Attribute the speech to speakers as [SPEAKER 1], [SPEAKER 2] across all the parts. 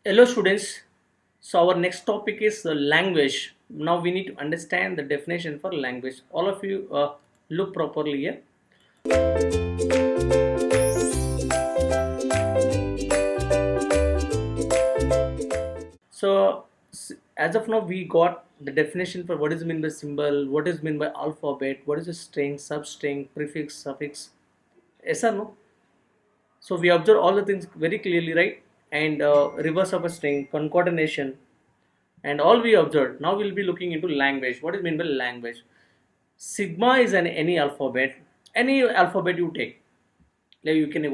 [SPEAKER 1] Hello students. So our next topic is language. Now we need to understand the definition for language. All of you look properly here. So as of now we got the definition for what is meant by symbol, what is meant by alphabet, what is a string, substring, prefix, suffix. Yes or no? So we observe all the things very clearly, right? And reverse of a string, concatenation, and all we observed. Now we'll be looking into language. What is meant by language? Sigma is an any alphabet you take. Like you can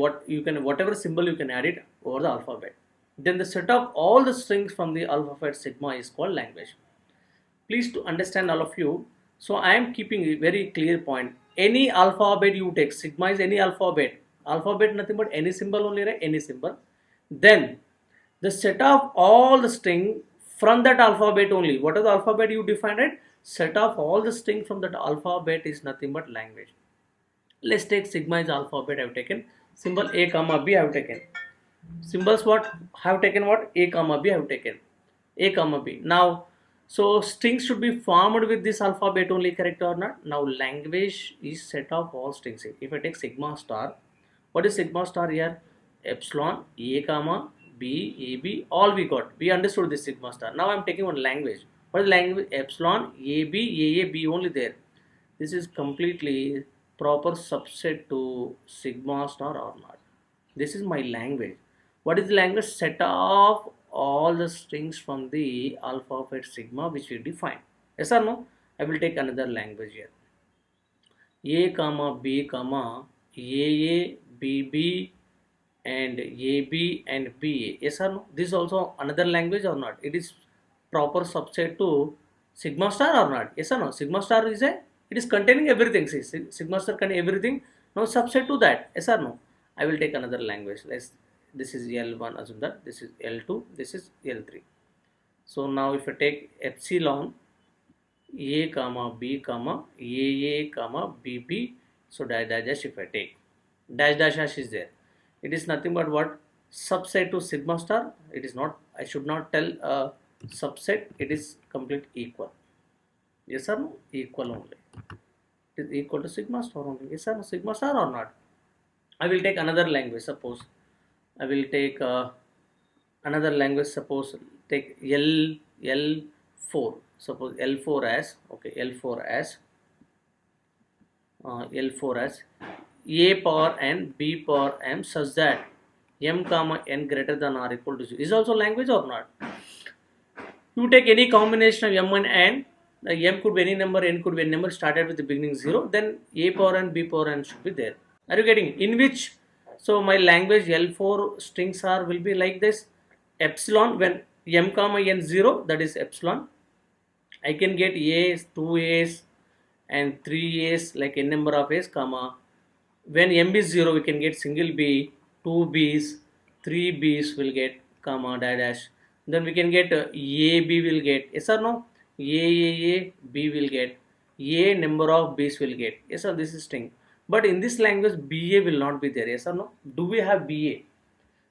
[SPEAKER 1] whatever symbol you can add it over the alphabet. Then the set of all the strings from the alphabet sigma is called language. Please to understand all of you. So I am keeping a very clear point. Any alphabet you take, sigma is any alphabet. Alphabet nothing but any symbol only, right? Any symbol. Then the set of all the string from that alphabet only. What is the alphabet you defined it? Set of all the string from that alphabet is nothing but language. Let's take sigma is alphabet I have taken. Symbol A comma B I have taken. Symbols what? Have taken what? A comma B I have taken. A comma B. Now, so strings should be formed with this alphabet only, correct or not? Now language is set of all strings. If I take sigma star, what is sigma star here? Epsilon, A comma B, A B, all we got. We understood this sigma star. Now I am taking one language. What is language? Epsilon, A B, A B only there. This is completely proper subset to sigma star or not. This is my language. What is the language? Set of all the strings from the alphabet sigma which we define. Yes or no? I will take another language here. A comma B comma A B B and AB and BA. Yes or no? This is also another language or not? It is proper subset to sigma star or not? Yes or no? Sigma star is a, it is containing everything. See, sigma star contain everything. Now subset to that. Yes or no? I will take another language. This is L1, assume that this is L2, this is L3. So now if I take epsilon A comma B comma A comma BB, so dash dash dash, if I take dash dash dash is there, it is nothing but what? Subset to sigma star. It is not, I should not tell a subset, it is complete equal. Yes or no? Equal only. It is equal to sigma star only. Yes or no? Sigma star or not? I will take another language. Suppose I will take another language. Suppose take L4. Suppose L4 as, okay, L4 as L4 as A power n B power m such that m comma n greater than or equal to 0. Is also language or not? You take any combination of m and n. M could be any number, n could be any number started with the beginning 0. Then A power n B power n should be there. Are you getting it? In which, so my language L4 strings are will be like this. Epsilon, when m comma n 0, that is epsilon. I can get A's, 2 A's and 3 A's, like n number of A's, comma. When m is 0, we can get single B, 2 B's, 3 B's will get, comma, dash dash. Then we can get A, B will get, yes or no? A, B will get, A number of B's will get, yes or this is string. But in this language, BA will not be there, yes or no? Do we have BA?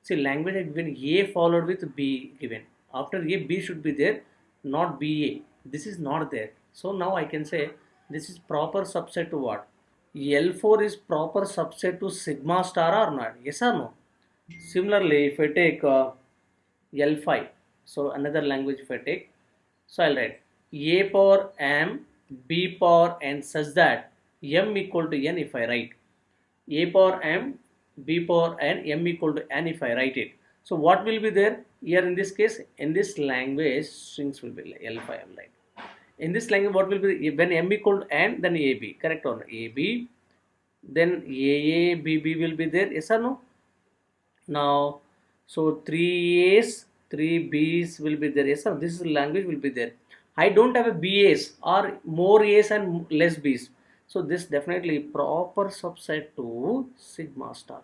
[SPEAKER 1] See, language has given A followed with B given. After A, B should be there, not BA. This is not there. So now I can say this is proper subset to what? L4 is proper subset to sigma star or not? Yes or no? Similarly, if I take L5, so another language if I take, so I'll write A power m, B power n such that m equal to n if I write. A power m, B power n, m equal to n if I write it. So what will be there? Here in this case, in this language, strings will be like L5 I'm like. In this language, what will be, when m equal to n, then AB, correct or not? AB, then B will be there, yes or no? Now, so 3 A's, 3 B's will be there, yes or no? This language will be there. I don't have a BA's or more A's and less B's. So this definitely proper subset to sigma star.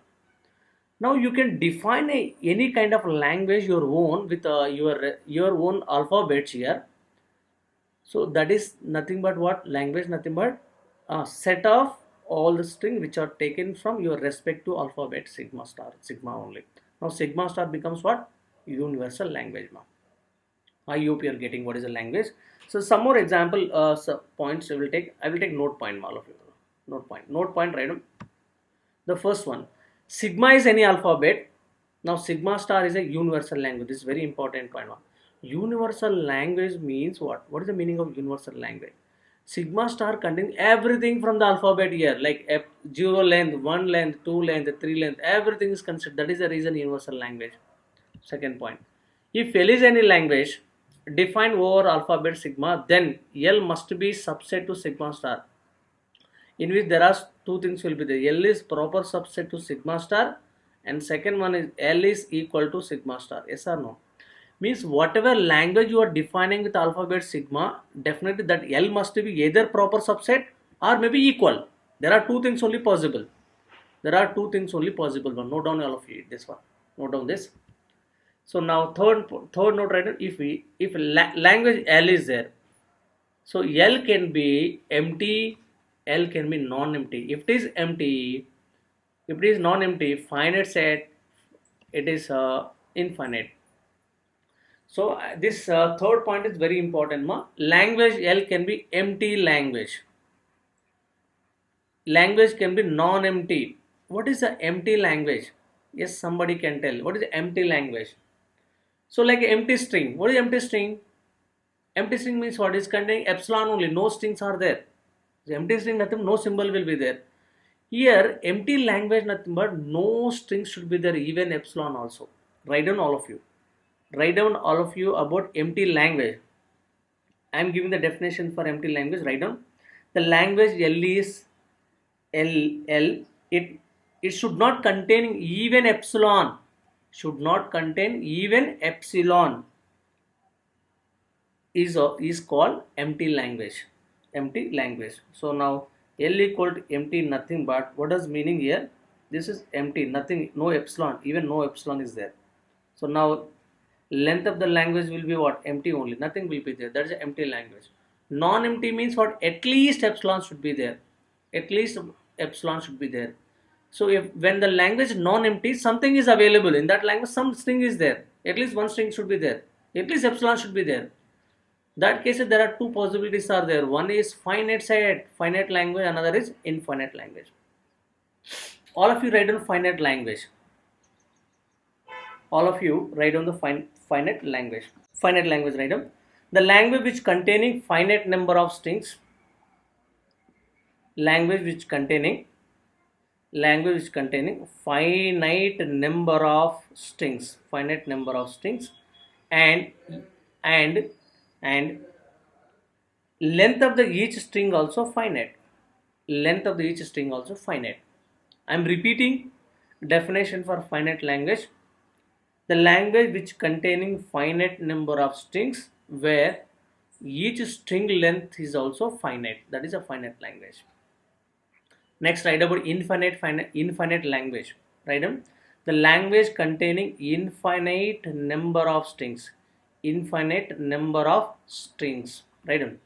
[SPEAKER 1] Now you can define any kind of language your own with your own alphabets here. So that is nothing but what? Language nothing but a set of all the string which are taken from your respective alphabet sigma star, sigma only. Now sigma star becomes what? universal language. I hope you are getting what is a language. So some more example points I will take. I will take note point, all of you. Note point. Note point. Right. The first one, sigma is any alphabet. Now sigma star is a universal language. This is very important point. Universal language means what? What is the meaning of universal language? Sigma star contains everything from the alphabet here, like 0 length, 1 length, 2 length, 3 length, everything is considered. That is the reason universal language. Second point, if L is any language defined over alphabet sigma, then L must be subset to sigma star, in which there are two things will be there. L is proper subset to sigma star, and second one is L is equal to sigma star. Yes or no? Means whatever language you are defining with alphabet sigma, definitely that L must be either proper subset or maybe equal. There are two things only possible. There are two things only possible. One, note down all of you this one. Note down this. So now third note right. If language L is there, so L can be empty, L can be non-empty. If it is empty, if it is non-empty, finite set, it is infinite. So this third point is very important. Language L can be empty language. Language can be non-empty. What is the empty language? Yes, somebody can tell. What is empty language? So like empty string. What is empty string? Empty string means what is containing epsilon only. No strings are there. The empty string nothing. No symbol will be there. Here empty language nothing but no strings should be there. Even epsilon also. Write down all of you. Write down all of you about empty language. I am giving the definition for empty language. Write down. The language L is L. It should not contain even epsilon. Should not contain even epsilon. Is called empty language. Empty language. So now L equal to empty nothing but what does meaning here? This is empty, nothing, no epsilon, even no epsilon is there. So now length of the language will be what? Empty only, nothing will be there. That is an empty language. Non-empty means what? At least epsilon should be there. At least epsilon should be there. So if when the language is non-empty, something is available in that language, some string is there. At least one string should be there. At least epsilon should be there. That case there are two possibilities are there. One is finite set, finite language, another is infinite language. All of you write down finite language. All of you write down the finite language. Finite language, write down. The language which containing finite number of strings. Language which containing finite number of strings. Finite number of strings, and length of the each string also finite. Length of the each string also finite. I am repeating definition for finite language. The language which containing finite number of strings where each string length is also finite. That is a finite language. Next, write about infinite language. Write down the language containing infinite number of strings. Infinite number of strings. Write down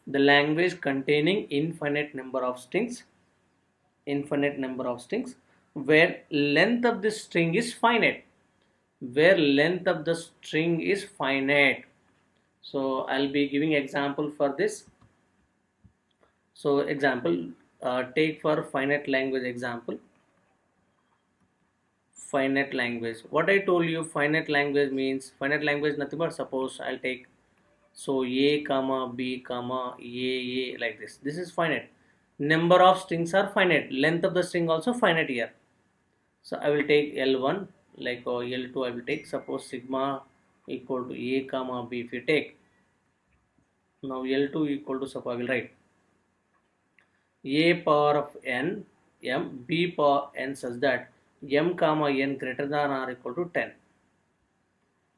[SPEAKER 1] the language containing infinite number of strings. Infinite number of strings where length of the string is finite. Where length of the string is finite. So I'll be giving example for this. So example, take for finite language example. Finite language. What I told you, finite language means finite language nothing but suppose I'll take so A comma B comma A like this. This is finite. Number of strings are finite. Length of the string also finite here. So I will take L1 like L2 I will take suppose sigma equal to A comma B. If you take now L2 equal to suppose I will write A power of n m b power n such that m comma n greater than or equal to 10.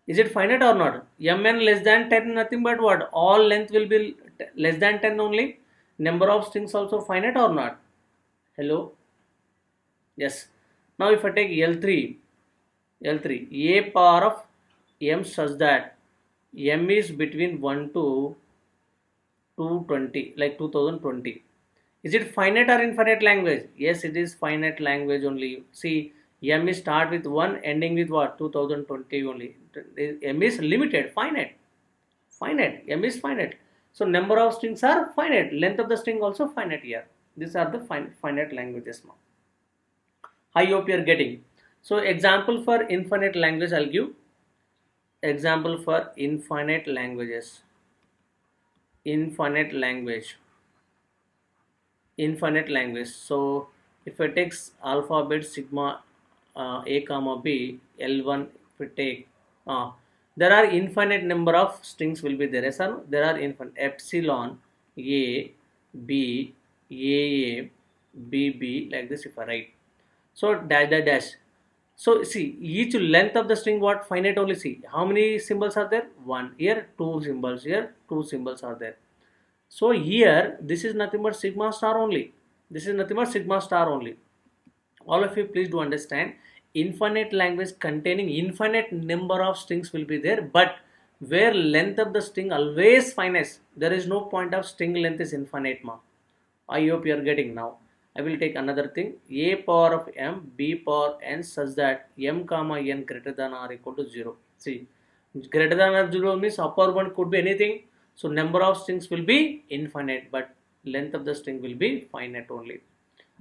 [SPEAKER 1] Is it finite or not? Mn less than 10 nothing but what? All length will be less than 10 only. Number of strings also finite or not? Hello? Yes. Now if I take L3 A power of m such that m is between 1 to 220 like 2020. Is it finite or infinite language? Yes, it is finite language only. See, M is start with 1, ending with what? 2020 only. M is limited, finite. Finite. M is finite. So number of strings are finite. Length of the string also finite here. These are the finite languages now. I hope you are getting. So example for infinite language, I'll give example for infinite languages. Infinite language. Infinite language. So if I take alphabet sigma a comma b L1, if we take there are infinite number of strings will be there. Yes or no? There are infinite epsilon a b a b b, like this if I write. So dash dash dash. So see, each length of the string what? Finite only. See how many symbols are there? One. Here two symbols, here two symbols are there. So here this is nothing but sigma star only. This is nothing but sigma star only. All of you please do understand, infinite language containing infinite number of strings will be there, but where length of the string always finite, there is no point of string length is infinite ma. I hope you are getting now. I will take another thing, a power of m b power n such that m comma n greater than or equal to 0. See, greater than or 0 means upper one could be anything. So number of strings will be infinite, but length of the string will be finite only.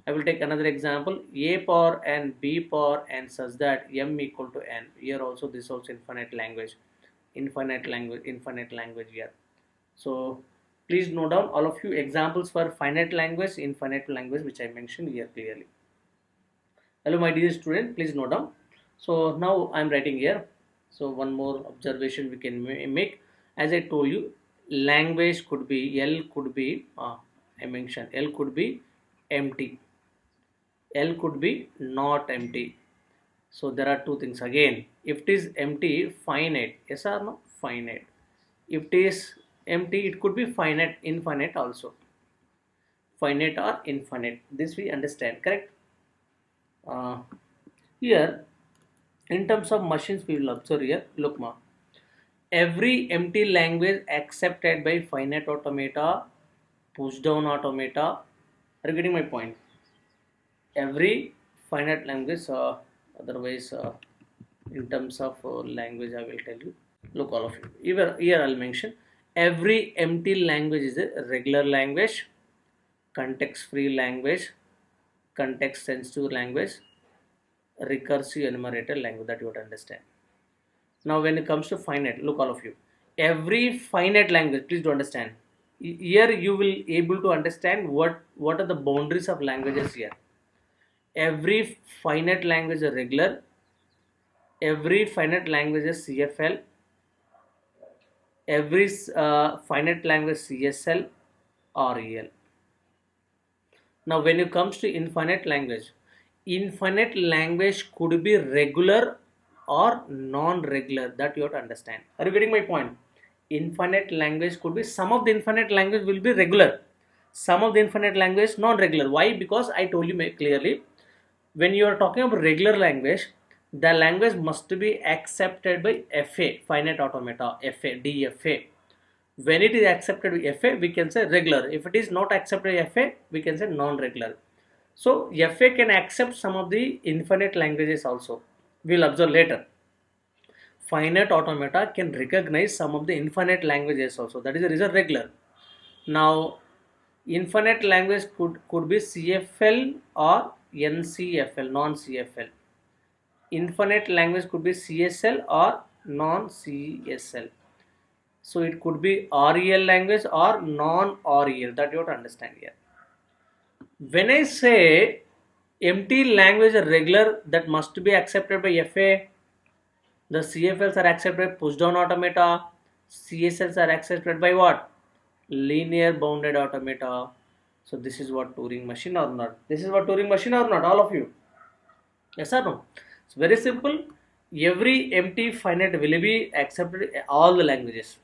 [SPEAKER 1] I will take another example, a power n b power n such that m equal to n. Here also this also infinite language. Infinite language here. So please note down all of you examples for finite language, infinite language which I mentioned here clearly. Hello my dear student, please note down. So now I am writing here. So one more observation we can make. As I told you, language could be L could be I mentioned L could be empty. L could be not empty. So there are two things again. If it is empty, finite. Yes or no? Finite. If it is empty, it could be finite, infinite also. Finite or infinite. This we understand, correct? Here, in terms of machines, we will observe here. Look, ma. Every empty language accepted by finite automata, push down automata. Are you getting my point? Every finite language, otherwise in terms of language I will tell you. Look all of you, here I'll mention every empty language is a regular language, context free language, context sensitive language, recursive enumerator language, that you would understand. Now when it comes to finite, look all of you, every finite language, please do understand, here you will able to understand what are the boundaries of languages here. Every finite language is regular, every finite language is CFL, every finite language CSL or EL. Now when it comes to infinite language could be regular or non-regular, that you have to understand. Are you getting my point? Infinite language could be, some of the infinite language will be regular, some of the infinite language non-regular. Why? Because I told you clearly, when you are talking about regular language, the language must be accepted by FA, finite automata, FA, DFA. When it is accepted by FA, we can say regular. If it is not accepted by FA, we can say non-regular. So FA can accept some of the infinite languages also. We will observe later. Finite automata can recognize some of the infinite languages also. That is the reason regular. Now, infinite language could be CFL or NCFL, non-CFL. Infinite language could be CSL or non-CSL. So it could be REL language or non-REL, that you have to understand here. When I say empty language is regular, that must be accepted by FA. The CFLs are accepted by push down automata. CSLs are accepted by what? Linear bounded automata. So this is what Turing machine or not? This is what Turing machine or not? All of you? Yes or no? It's very simple. Every empty finite will be accepted all the languages.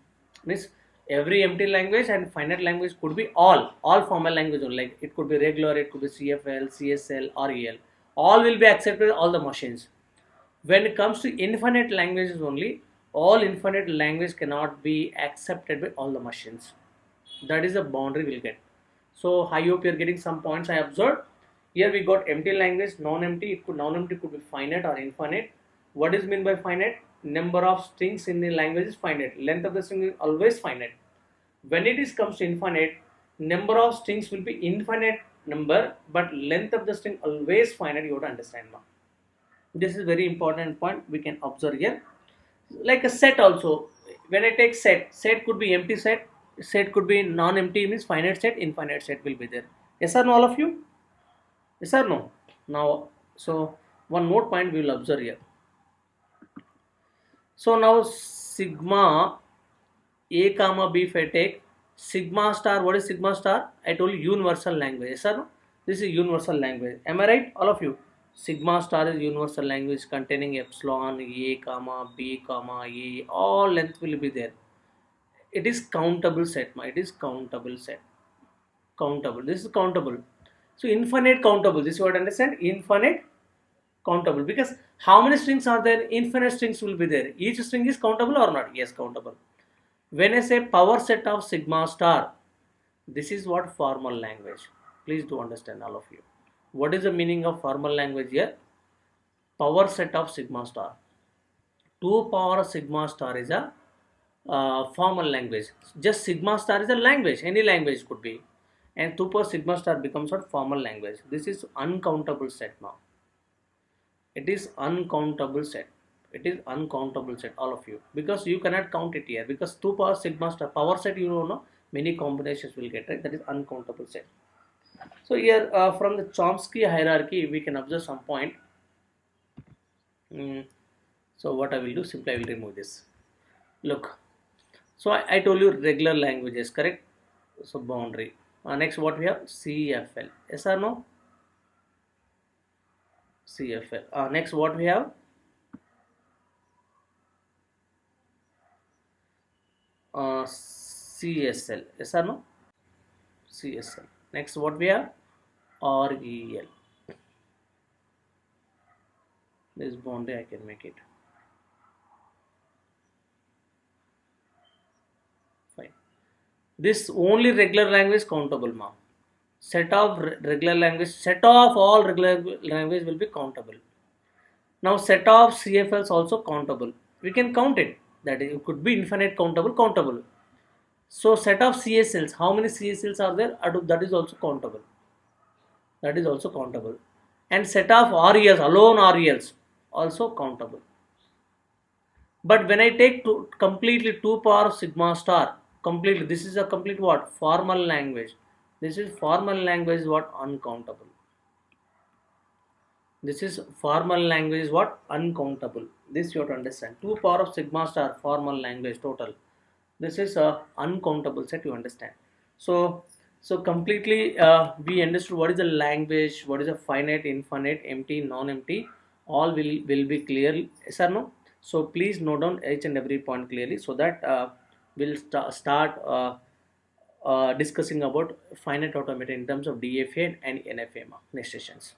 [SPEAKER 1] Means every empty language and finite language could be all formal language only. Like it could be regular, it could be CFL, CSL, REL. All will be accepted all the machines. When it comes to infinite languages only, all infinite language cannot be accepted by all the machines. That is the boundary we'll get. So I hope you're getting some points I observed. Here we got empty language, non-empty. Non-empty could be finite or infinite. What is meant by finite? Number of strings in the language is finite. Length of the string is always finite. When it is comes to infinite, number of strings will be infinite number, but length of the string always finite. You have to understand now. This is very important point we can observe here. Like a set also. When I take set could be empty set could be non-empty, means finite set, infinite set will be there. Yes or no, all of you? Yes or no? Now, so one more point we will observe here. So now sigma a comma b, if I take sigma star, what is sigma star? I told you universal language. Yes or no? This is universal language. Am I right, all of you? Sigma star is universal language containing epsilon, a comma b comma a. All length will be there. It is countable set. It is countable set. Countable. This is countable. So infinite countable. This is what I understand. Infinite countable, because how many strings are there? Infinite strings will be there. Each string is countable or not? Yes, countable. When I say power set of sigma star, this is what formal language. Please do understand, all of you. What is the meaning of formal language here? Power set of sigma star. 2 power sigma star is a formal language. Just sigma star is a language. Any language could be. And 2 power sigma star becomes a formal language. This is uncountable set now. It is uncountable set. It is uncountable set, all of you, because you cannot count it here, because 2 power sigma star power set, you don't know, many combinations will get, right? That is uncountable set. So here from the Chomsky hierarchy we can observe some point. So what I will do, simply I will remove this. Look, so I told you regular languages, correct? So boundary. Next what we have? CFL. Yes or no? CFL. Next what we have? CSL. Yes or no? CSL. Next what we have? REL. This boundary I can make it. Fine. This only regular language countable, ma'am. Set of regular language, set of all regular language will be countable. Now set of CFLs also countable. We can count it. That is, it could be infinite countable. So set of CSLs, how many CSLs are there? That is also countable. That is also countable. And set of RELs, alone RELs, also countable. But when I take completely 2 power sigma star, completely, this is a complete what? Formal language. This is formal language is what? Uncountable. This is formal language is what? Uncountable. This you have to understand. 2 power of sigma star, formal language total. This is a uncountable set, you understand. So completely we understood what is the language, what is a finite, infinite, empty, non-empty, all will be clear. Yes or no? So please note down each and every point clearly, so that we'll start discussing about finite automata in terms of DFA and NFA next sessions.